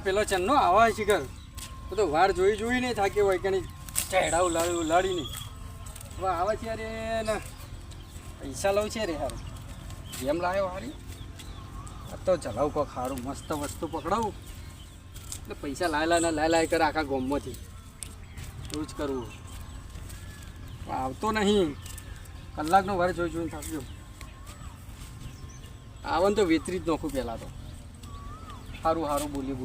પેલો ચન્નો આવા શિખર તો વાર જોઈ નહીં થાકી હોય કે નહીં ચહેડા ઉલાડીને હવે આવે છે અરે ને પૈસા લઉં છે રે યાર જેમ લાવ્યો હારી આ તો ચલાવું કોક સારું મસ્ત વસ્તુ પકડાવું એટલે પૈસા લાય કરે આખા ગોમમાંથી એવું જ કરવું આવતો નહીં કલાકનો વાર જોઈને થાક્યો આવન તો વેતરી જ નોખું પહેલાં તો સારું બોલી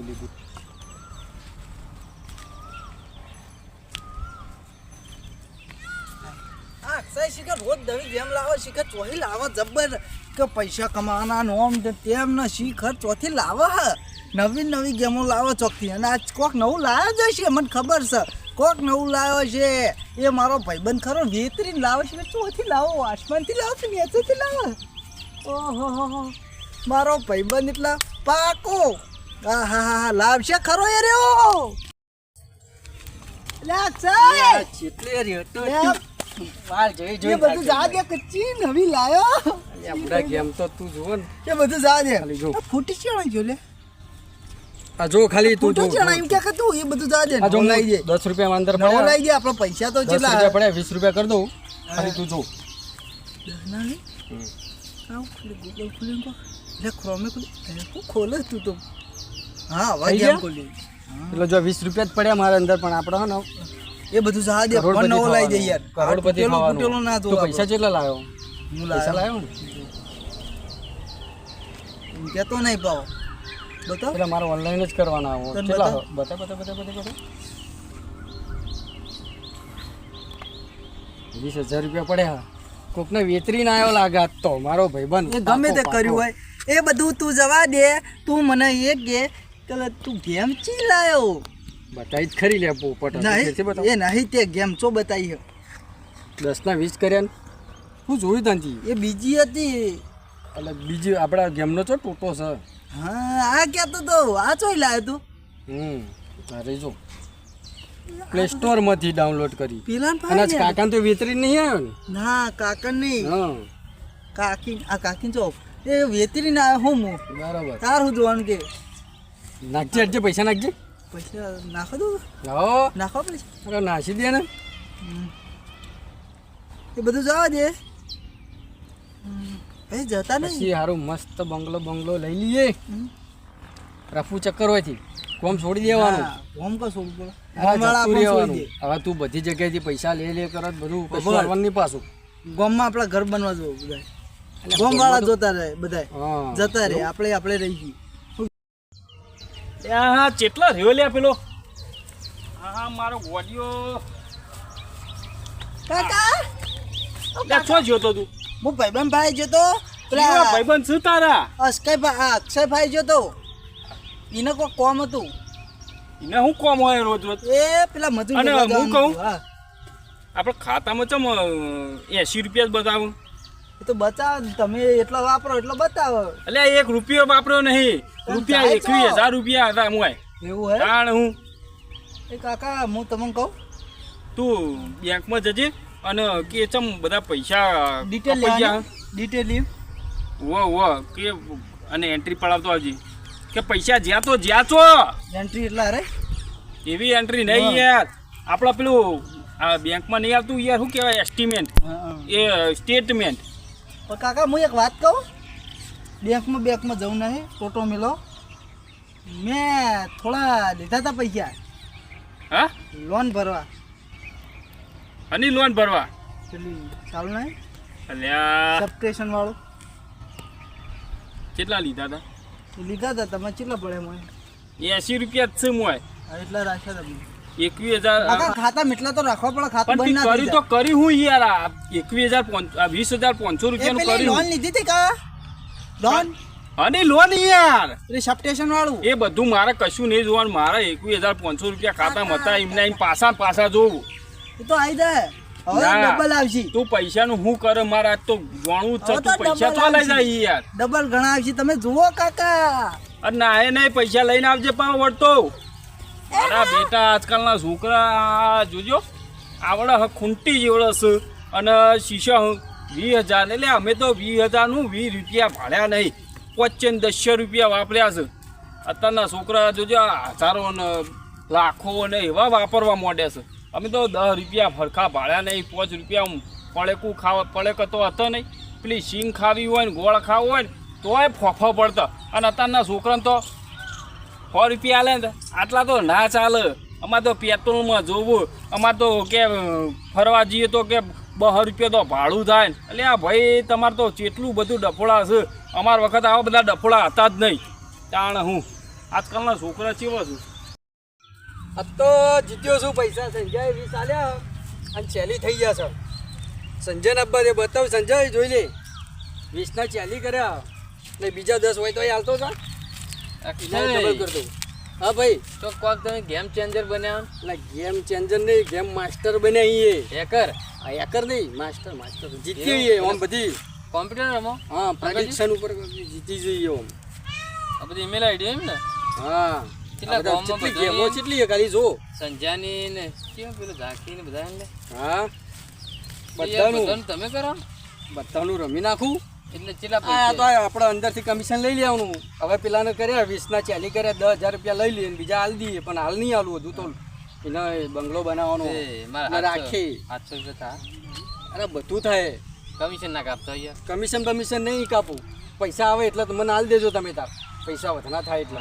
અક્ષય શિખર રોજ દવી જેમ લાવો શિખર ચોથી લાવો જબ્બર કે પૈસા કમાવાના નોમ તેમ ને શિખર ચોથી લાવો હ નવી ગેમો લાવો ચોકથી અને આજ કોક નવું લાવ્યો જ છે મને ખબર છે કોક નવું લાવ્યો છે એ મારો ભાઈબંધ ખરો વેતરીને લાવો છે ચોથી લાવો આસમાનથી લાવો કે નીચેથી લાવો ઓહો મારો ભાઈબંધ એટલા પાકો હા લાવશે ખરો એ રહ્યો બધું જા દે કચ્ચી નવી લાયો ગેમ તો તું જુઓ ને એ બધું જા દે ખાલી જો ફૂટી ચણાઈ જો લે આ જો ખાલી તું જો ચણાઈ એમ કે તું એ બધું જા દે આ જો લઈ દે 10 રૂપિયા અંદર પડ્યા લઈ દે આપણો પૈસા તો કેટલા પડ્યા 20 રૂપિયા કરી દઉં ખાલી તું જો ના નહીં આવ ગૂગલ ખોલીને કો લે ક્રોમે ખોલી ખોલે તું તો હા વાગ્યા ખોલી એટલે જો 20 રૂપિયા જ પડ્યા મારા અંદર પણ આપણે હો ને એ બધું સહા દે પણ નવો લઈ દે યાર કરોડપતિ ખાવાનું ના તો પૈસા કેટલા લાવ્યો હું પૈસા લાવ્યો ને કે તો નહીં પાવ બતાવ એટલે મારે ઓનલાઈન જ કરવાના આવો કેટલા બતા 20000 રૂપિયા પડ્યા કોકને વેતરીને આવ્યો લાગે તો મારો ભાઈબંધ એ ગમે તે કર્યું હોય એ બધું તું જવા દે તું મને એ કે તું ગેમ ચી લાયો બતાવી જ ખરી લે પોપટ એ નહીં તે ગેમ ચો બતાવી 10 ના 20 કર્યા ને હું જોયું તાંથી એ બીજી હતી એટલે બીજી આપણા ગેમનો ચો ટોટો છે હા આ કહેતો તો આ ચોઈ લાયો તું અરે જો પ્લે સ્ટોર માંથી ડાઉનલોડ કરી પેલા અને કાકાને તો વેતરી નહીં આવ્યો ને ના કાકા નહીં હા કાકી જો એ વેતરી ના આવ્યો હું બરાબર તાર હું જોવાનું કે નાખજે અડજે પૈસા નાખજે પૈસા નાખો દો નાખો પૈસા અરે નાસી દે ને એ બધું જવા દે એ જતા નહીં પછી સારું મસ્ત બંગલો લઈ લઈએ રફુ ચક્કર હોયથી કોમ છોડી દેવાનું કોમ કો છોડી હવે તું બધી જગ્યાએથી પૈસા લે કરત બધું કશું નહીં પાછું ગામમાં આપણા ઘર બનવા જવું બધા ગામ વાળા જોતા રહે બધા જતા રહે આપણે રહી ગઈ હા કેટલા રહ્યો લે પેલો હા મારો ગોડિયો કાકા લે છો જોતો તું હું ભાઈ જોતો પેલા ભાઈબંધ શું તારા અક્ષયભાઈ જોતો એને કોઈ કોમ હતું એને શું કોમ હોય રોજ એ પેલા મજૂર અને હું કહું આપણે ખાતામાં ચમ 80 રૂપિયા જ બતાવું એ તો બતાવ તમે એટલા વાપરો એટલો બતાવો એટલે 1 રૂપિયો વાપર્યો નહીં રૂપિયા 21000 રૂપિયા હતા મોય એવું હે કારણ હું એ કાકા હું તમને કહું તું બેંકમાં જજે અને કે ચમ બધા પૈસા ડિટેલ વો કે અને એન્ટ્રી પડાવતો આવજે કે પૈસા જ્યાં તો એન્ટ્રી એટલા રે એવી એન્ટ્રી નહીં યાર આપણા પેલું આ બેંકમાં નહીં આવતું યાર શું કહેવાય એસ્ટિમેટ એ સ્ટેટમેન્ટ પણ કાકા હું એક વાત કહું બેંકમાં જવું નહીં ટોટો મિલો મેં થોડા લીધા હતા પૈસા હા લોન ભરવા અને લોન ભરવા પેલી ચાલુ નહીં અલ્યા સબસ્ટેશન વાળું કેટલા લીધા હતા લીધા હતા તમે કેટલા પડે મને 80 રૂપિયા જ છે મોય એટલા રાખ્યા તમે 21000 ખાતા એટલા તો રાખવા પડે ખાતું બંધ ના કરી તો કરી હું યાર આ 20500 રૂપિયાનું કર્યું લોન લીધી હતી કા લોન અને લોન યાર એ સબસ્ટેશન વાળું એ બધું મારે કશું નહીં જોવાનું મારા 21500 રૂપિયા ખાતામાં હતા એમને પાછા જોવું એ તો આવી જાય હવે ડબલ આવશે તું પૈસાનું શું કરે મારા તો જાણવું જ છે તું પૈસા તો લઈ જાય યાર ડબલ ઘણા આવશે તમે જુઓ કાકા અરે ના એ નહીં પૈસા લઈને આવજે પણ વળતો મારા બેટા આજકાલના છોકરા જોજો આવડે હ ખૂંટી જેવડે છે અને શીશા 20,000 એટલે અમે તો 20,000નું 20 રૂપિયા ભાડ્યા નહીં, 25-10 રૂપિયા વાપર્યા છે. અત્યારના છોકરા જોજો હજારો ને લાખો ને એવા વાપરવા માંડ્યા છે. અમે તો 10 રૂપિયા ફરખા ભાડ્યા નહીં, 5 રૂપિયા પડેકું ખાવા પડેક તો હતો નહીં. પેલી શીંગ ખાવી હોય ને ગોળ ખાવો હોય ને તોય ફોફા પડતા. અને અત્યારના છોકરાને તો 100 રૂપિયા આલે ને આટલા તો ના ચાલે. અમારે તો પેટ્રોલમાં જોવું, અમારે તો કે ફરવા જઈએ તો કે 200 રૂપિયા તો ભાડું થાય ને. એટલે આ ભાઈ તમારે તો કેટલું બધું ડફોળા છે. અમારા વખત આવા બધા ડફોળા હતા જ નહીં. તાણ હું આજકાલના છોકરા કેવા છું. આ તો જીત્યો છું પૈસા સંજય 20 આલ્યા અને ચેલી થઈ ગયા છે. સંજયના અબ્બા એ બતાવ સંજય જોઈ લે 20 ના ચેલી કર્યા ને બીજા 10 હોય તો એ હાલતો જા ડબલ કરી દઉં. હા ભાઈ તો કોક તમે ગેમ ચેન્જર બન્યા એટલે ગેમ ચેન્જર નહીં ગેમ માસ્ટર બન્યા અહીં હેકર આ હેકર નહીં માસ્ટર જીતી જઈએ ઓમ બધી. કોમ્પ્યુટર રમો હા પ્રેડિક્શન ઉપર જીતી જઈએ ઓમ. આ બધી ઈમેલ આઈડી એમ ને હા કેટલા ગામમાં કેટલી બધાની? ગેમો કેટલી ખાલી જો. સંજાની ને કેવું પેલું ઝાંખી ને બધા ને હા બધાનું બધાનું તમે કરો બધાનું રમી નાખું. એટલે કેટલા આ તો પૈસા આપણે અંદરથી કમિશન લઈ લેવાનું. હવે પેલાને કર્યા 20 ના ચાલી કર્યા 10,000 રૂપિયા લઈ લઈએ બીજા હાલ દઈએ પણ હાલ નહીં હાલું બધું તો એને બંગલો બનાવવાનો એ મારા અને રાખી 800 રૂપિયા અરે બધું થાય. કમિશન ના કાપતો યાર કમિશન બમિશન નહીં કાપું પૈસા આવે એટલે તો મને હાલ દેજો તમે તાર પૈસા વધના થાય એટલે.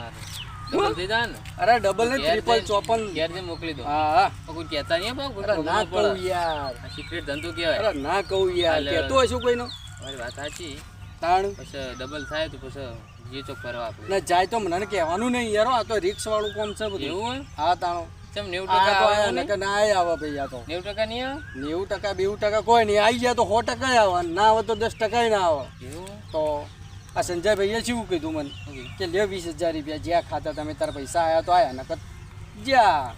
ડબલ થઈ જાય ને અરે ડબલ ને ઘેર ટ્રિપલ જઈને- 54. ઘેર જઈને મોકલી દો હા હા તો કોઈ કહેતા નહીં બાપ અરે ના કહું યાર સિક્રેટ ધંધો કહેવાય અરે ના કહું યાર હાલે. કહેતો હશું કોઈનો મારી વાત સાચી તાણ પછી ડબલ થાય તો પછી જે ચોક કરવા આપણે ના જાય તો મને કહેવાનું નહીં યાર આ તો રિક્સ વાળું કામ છે બધું. એવું હોય હા તાણો ચમ 90% આ તો આવે આયા નહીં? નકર ના આવે ભાઈ આ તો 90% નહીં આવે 90% 90% કોઈ નહીં આવી જાય તો 100% આવે ના આવે તો 10% ના આવે. એવું હોય? તો આ સંજયભાઈએ શું કીધું મને Okay. કે લે 20,000 રૂપિયા જ્યાં ખાતા તમે તારા પૈસા આવ્યા તો આયા નકર જ્યાં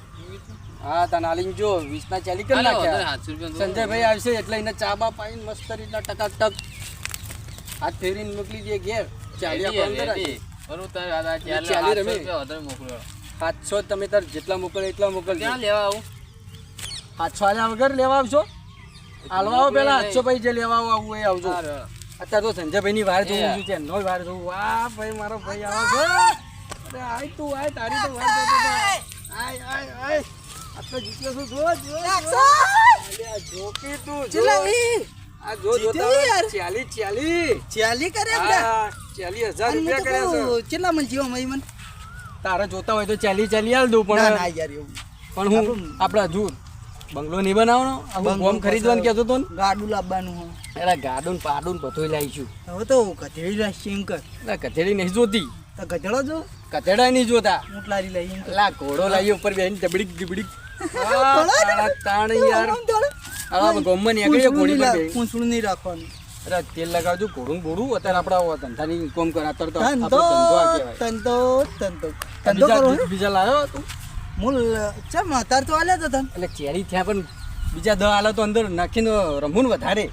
હા તને આલીને જો 20 ના ચાલી કરી હાલો, નાખ્યા. 700 રૂપિયા દો. સંજયભાઈ આવશે એટલે એને ચા બા પાઈને મસ્ત રીતના ટકાટક હાથ ફેરીને મોકલી દે ઘેર ચાલી આપણે અંદર રેડી. રાખી. બરોબર, તારે આ ચાલે ચાલી 800 રમી. રૂપિયા વધારે મોકલો. 700 તમે તાર જેટલા મોકલે એટલા મોકલજો. ક્યાં લેવા આવું 700 આલ્યા વગર લેવા આવશો હાલવા આવો પેલા 700 ભાઈ જે લેવા આવું એ આવજો. સારું. અત્યારે તો સંજયભાઈની વાર જોઉં એ. છું છે નો વાર જોઉં. વાહ ભાઈ મારો ભાઈ આવે છે. અરે આય તું આય તારી તો વાર જોતો હતો. આય આ તો જીત્યો છું જો અલ્યા જોકી તું જો આ જો જોતા યાર. 40 ચાલી કરે હા 40,000 રૂપિયા કર્યા છે. કેટલા મન જીવો મય મન તારે જોતા હોય તો 40 હાલ દઉં ના ના પણ યાર એવું પણ હું આપણા હજુ બંગલો નહીં બનાવવાનો આ બોમ્બ ખરીદવાનું કહેતો હતો ને ગાડું લાવવાનું હો એટલે ગાડું ને પાડું ને બધું લાવીશું. હવે તો ગધેડી લાવી એમ કર એટલે કથેડી નહીં જોતી તો ગધેડો જો કથેડા નહીં જોતા ઊંટ લારી લઈ એમ કર લા ઘોડો લાવી ઉપર બેહીને ડબડીક ડબડીક તાણ યાર આ ગોમમાં નીકળીએ ઘોડી પર બેહીને. પૂંછડું નહીં રાખવાનું અરે તેલ લગાવજો ઘોડું ને બોડું અત્યારે આપણા ધંધાની કોમ કર અત્યારે તો ધંધો આપણો ધંધો આ કહેવાય. ધંધો ધંધો ધંધો કરો બીજા બીજા લાવ્યો તું મૂળ ચમ અત્યારે તો આલ્યા તો તન એટલે ચેરી થયા પણ બીજા 10 આલે તો અંદર નાખીને રમવું ને વધારે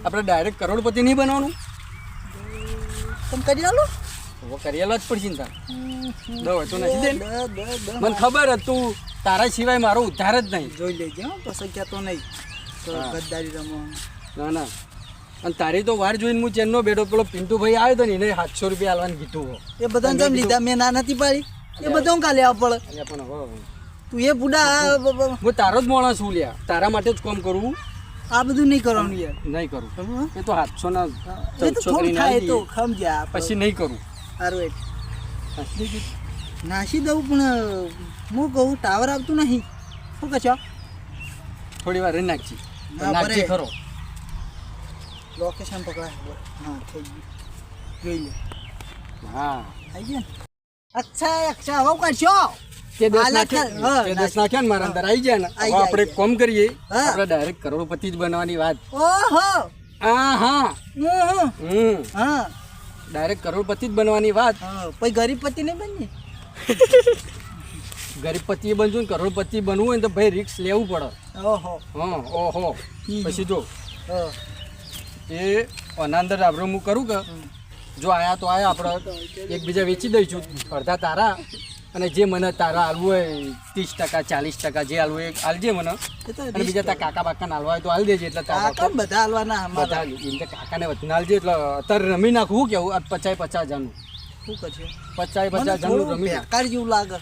આપણે ડાયરેક્ટ કરોડપતિ નહીં બનવાનું. તમે કરી આલો હવે કરેલા જ પડશે ને તાર દવા તો નથી દે મને ખબર હતું તારા સિવાય મારો ઉદ્ધાર જ નહીં. જોઈ લેજે હો પછી કહેતો નહીં તો હા. ગદ્દારી રમો ના ના અને તારી તો વાર જોઈને હું ચેનનો બેઠો પેલો પિન્ટુભાઈ આવ્યો તો ને એને 700 રૂપિયા આલવાનું કીધું હો. એ બધાને જમ લીધા મેં ના નથી પાડી એ બધા કાલે આવવા પડે અલ્યા પણ હવે તું એ બુડા હું તારો જ માણસ છું લ્યા તારા માટે જ કામ કરવું આ બધું નહીં કરવાનું યાર નહીં કરું ખબર હે? એ તો 700 ના એ તો 1400 થોડું કરીને થાય આલી તો દઈએ. સમજ્યા પછી નહીં કરું. સારું એ નાસી દઉં પણ હું કહું ટાવર આવતું નહીં શું કહો છો થોડી વાર રહી નાખજી હા, નાખજી બરે. ખરો લોકેશન પકડાય હા થઈ ગયું જોઈ લે હા આવી ગયું ને અચ્છા અચ્છા હવે કાઢશો તે 10 આલા નાખ્યા ખર- હા, તે 10 નાખ્યા ને મારા અંદર આવી જાય ને આઈ હવે જાય, આપણે એક કામ કરીએ હા. આપણે ડાયરેક્ટ કરોડપતિ જ બનવાની વાત. ઓહો હા હા હમ હા ડાયરેક્ટ કરોડપતિ જ બનવાની વાત. હા પછી ગરીબ પતિ નહીં બની ગરીબપતિ બનશું ને કરોડપતિ બનવું હોય ને તો ભાઈ રિસ્ક લેવું પડે. ઓહો હા ઓહો પછી જો હા એ આના અંદર આપણે હું કરું કે જો આયા તો આયા આપણે એકબીજા વેચી દઈશું અડધા તારા અને જે મને તારા હાલવું હોય 30% 40% જે હાલવું હોય એ હાલજે મને એ તો અને બીજા તારા કાકા બાકા હાલવા હોય તો હાલ દેજે એટલે તારા કાકા બધા હાલવાના બધા અમારા એમ તો કાકાને વધુ હાલજે એટલે અત્યારે રમી નાખું હું કેવું 50 હજારનું શું કરશે 50 મને હજારનું થોડું રમી નાખ. બેકાર જેવું લાગે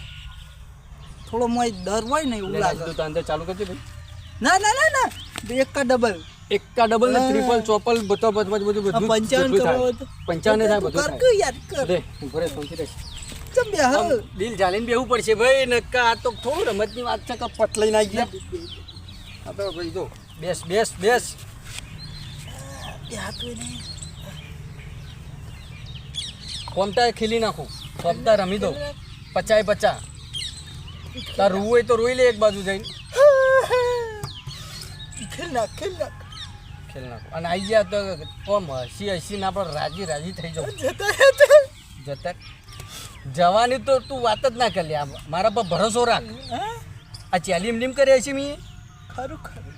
થોડો મોય ડર હોય ને એવું લે લાગે રાજદૂત અંદર ચાલુ કરજે ભાઈ ના ના ના ના એક કા ડબલ એકા ડબલ ને ટ્રિપલ ચોપલ બધું 55 કરો તો. 55 થાય બધું કર થાય કે યાર કર દે ઉભો રે શાંતિ રહે. ચમ બે આમ દિલ જાલીને બેહવું પડશે ભાઈ નક્કા આ તો થોડું રમતની વાત છે કે પટ લઈને આવી ગયા આ તો ભાઈ જો બેસ બે હાથ હોય ને કોમતા ખીલી નાખું કોમતા રમી દો 50 તાર રૂવું હોય તો રોઈ લે એક બાજુ જઈને ખેલ નાખ ખેલ નાખું અને આવી ગયા તો ઓમ હસી ને આપણે રાજી થઈ જાઉં જતા જવાની તો તું વાત જ ના કરી લે આ મારા પર ભરોસો રાખ આ ચાલીમ લીમ કરે છે મી ખરું ખરું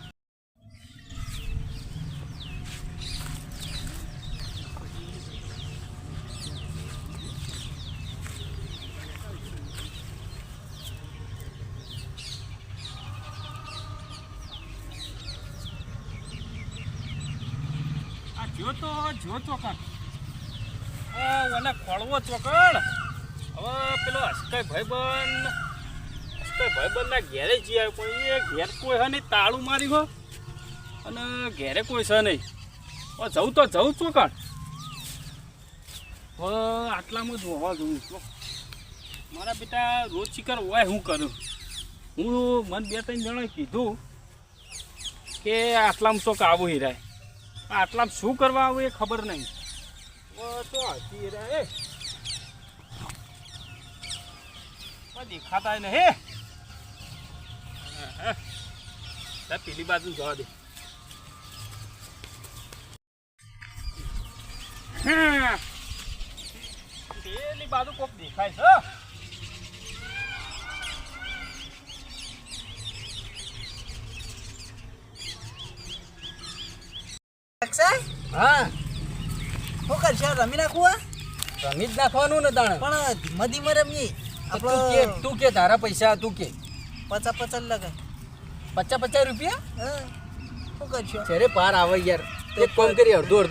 આ જો ચોકણ મને ખોળવો ચોકણ હવે પેલો હસકાઈ ભાઈબંધના ઘેરે જઈ આવ્યો પણ એ ઘેર કોઈ હે નહીં તાળું મારી હો અને ઘેરે કોઈ છે નહીં હવે જવું તો જવું ચોકણ હવે આટલામાં જ હોવા જોઉં છું મારા બેટા રોજ શિકાર હોય હું કરું હું મને 2-3 જણાએ કીધું કે આટલામાં ચોક આવું હીરાય આટલામાં શું કરવા આવું એ ખબર નહીં તો હતી હીરા દેખાતા ને હે પેલી બાજુ જવા દે પેલી બાજુ કોક દેખાય છે અક્ષય હા શું કરશે રમી નાખું રમી જ નાખવાનું ને તાણે પણ ધીમે ધીમે રમીએ તું કે તારા પૈસા તું કે 50 લગાય 50 રૂપિયા શું કરશો ચેરે પાર આવે યાર એક કામ કરી અડધું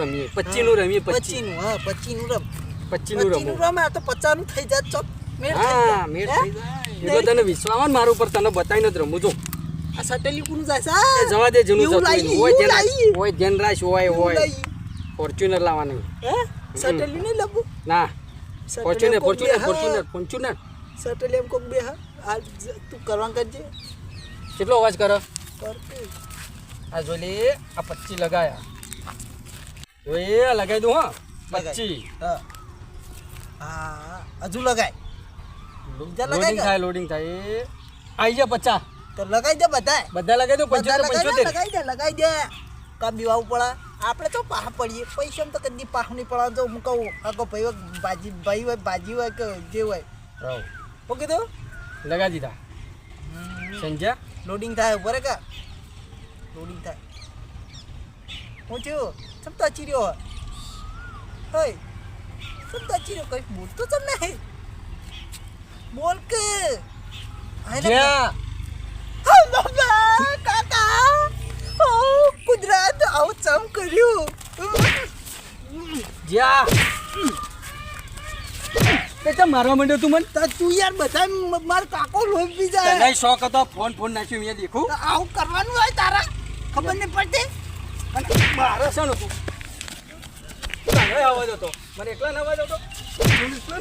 રમીએ 25 નું રમીએ 25 નું હા 25 નું રમ 25 નું રમો રમે આ તો 50 નું થઈ જાય ચોક મેળ હા મેળ થઈ જાય એ તને વિશ્વાસ આવે ને મારા ઉપર તને બતાવીને જ રમું જો આ સટેલી કોનું જાય એ જવા દે જૂનું એવું જતું લાવી, હોય એવું લાવી. હોય ધ્યાન રાખ હોય ફોર્ચ્યુનર લાવવાનું હે સટેલી નહીં લબુ ના સટેલી ફોર્ચ્યુનર સટેલી એમ કોક બે હા આ તું કરવાં કરજે કેટલો અવાજ કરો કરતે આ જોઈ લે આ 25 લગાયા ઓએ આ લગાઈ દઉં હા 25 હા હા હજુ લગાય બીજા લગાઈ લોડિંગ થાય આઈ જા 50 તો લગાઈ દે બધાય બધા લગાઈ દો 75 લગાઈ દે કા બીવાવું પડે આપણે તો પાહ પડીએ પૈસા તો કદી પાહ નહીં પડે તો હું કહું આગો ભાઈ હોય બાજી હોય કે જે હોય રાવ હું કીધું લગા દીધા સમજ્યા લોડિંગ થાય બરે કા લોડિંગ થાય હું થયું સમતા ચીર્યો હોય સમતા ચીર્યો કઈ બોલતો ચમ નહીં બોલ કે જ્યાં કાકા કુદરત આવું ચમ કર્યું જ્યાં તે મારવા માંડ્યો તું મને તું યાર બધા મારો કાકો લોહી પી જાય તને શોખ હતો ફોન નાખ્યો મેં દેખું આવું કરવાનું હોય તારા ખબર નહીં પડતી અને મારે છે ને તું તને અવાજ હતો મને એકલા ને અવાજ હતો મને એકલા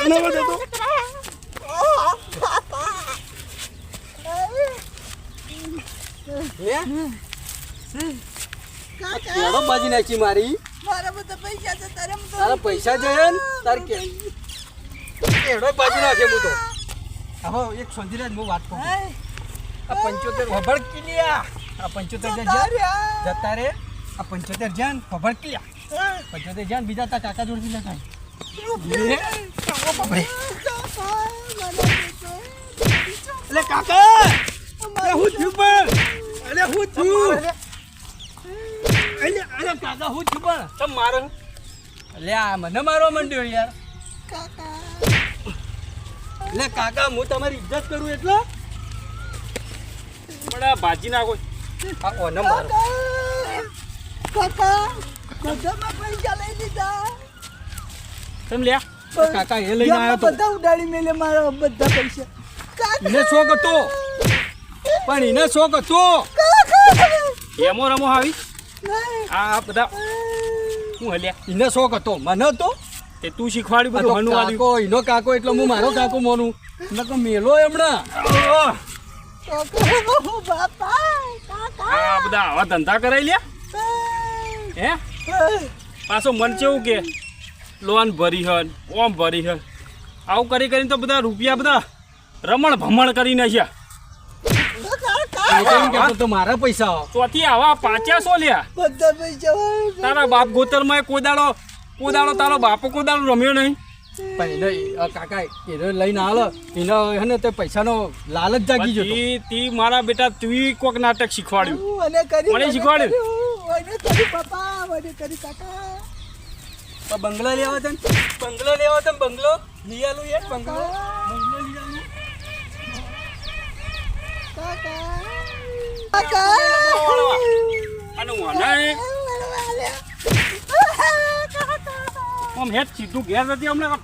ને અવાજ હતો કેળો બાજી નાખી મારી મારા બધા પૈસા છે તારા પૈસા જઈએ ને તાર કે કેળો બાજી નાખે હું તો હવે એક સંધિરાજ હું વાત કહું આ 75 ખબર કિલિયા આ 75 જતા રે આ 75 જાન ખબર કિલિયા 75 જાન બીજા તા કાકા જોડથી ના થાય એટલે કાકા હું થયું પણ અલે હું થયું એટલે અરે કાકા હું છું પણ તમ મારે લે આ મને મારવા માંડ્યો યાર લે કાકા હું તમારી ઇજ્જત કરું એટલે પણ આ ભાજી નાખો આ ઓને મારો કાકા બધામાં પૈસા લઈ દીધા તમે લ્યા કાકા એ લઈને આવ્યો તો બધા ઉડાડી મેલે મારા બધા પૈસા એને શોખ હતો પણ એને શોખ હતો એમો રમો આવી આ બધા હું હલ્યા એને શોખ હતો મને હતો તે તું શીખવાડ્યું આ બધું તો હનુ વાળ્યું કાકો એનો કાકો એટલે હું મારો કાકો મોનું નકો મેલો હમણાં આ બધા આવા ધંધા કરાઈ લ્યા હે પાછો મન કેવું કે લોન ભરી હન ઓમ ભરી હન આવું કરી કરીને તો બધા રૂપિયા બધા રમણ ભમણ કરી નાખ્યા એ કેમ કહેતો તો મારા પૈસા આવો તોથી આવા પાચ્યા શો લ્યા બધા પૈસા તારા બાપ ગોતરમાં કોદાળો તારો બાપો કોદાળો રમ્યો નહીં પણ એને કાકા એને લઈને આલો એને હે ને તે પૈસાનો લાલચ જાગી જતો તી મારા બેટા તું કોક નાટક શીખવાડ્યું મને કરી મને શીખવાડ્યું? મને કરી પપ્પા મને કરી કાકા તો બંગલો લેવો તને બંગલો લેવો તને બંગલો લઈ આલું યાર બંગલો બંગલો લઈ આલું કાકા અને વાના આમ હેઠ સીધું ઘેર નથી હમણાં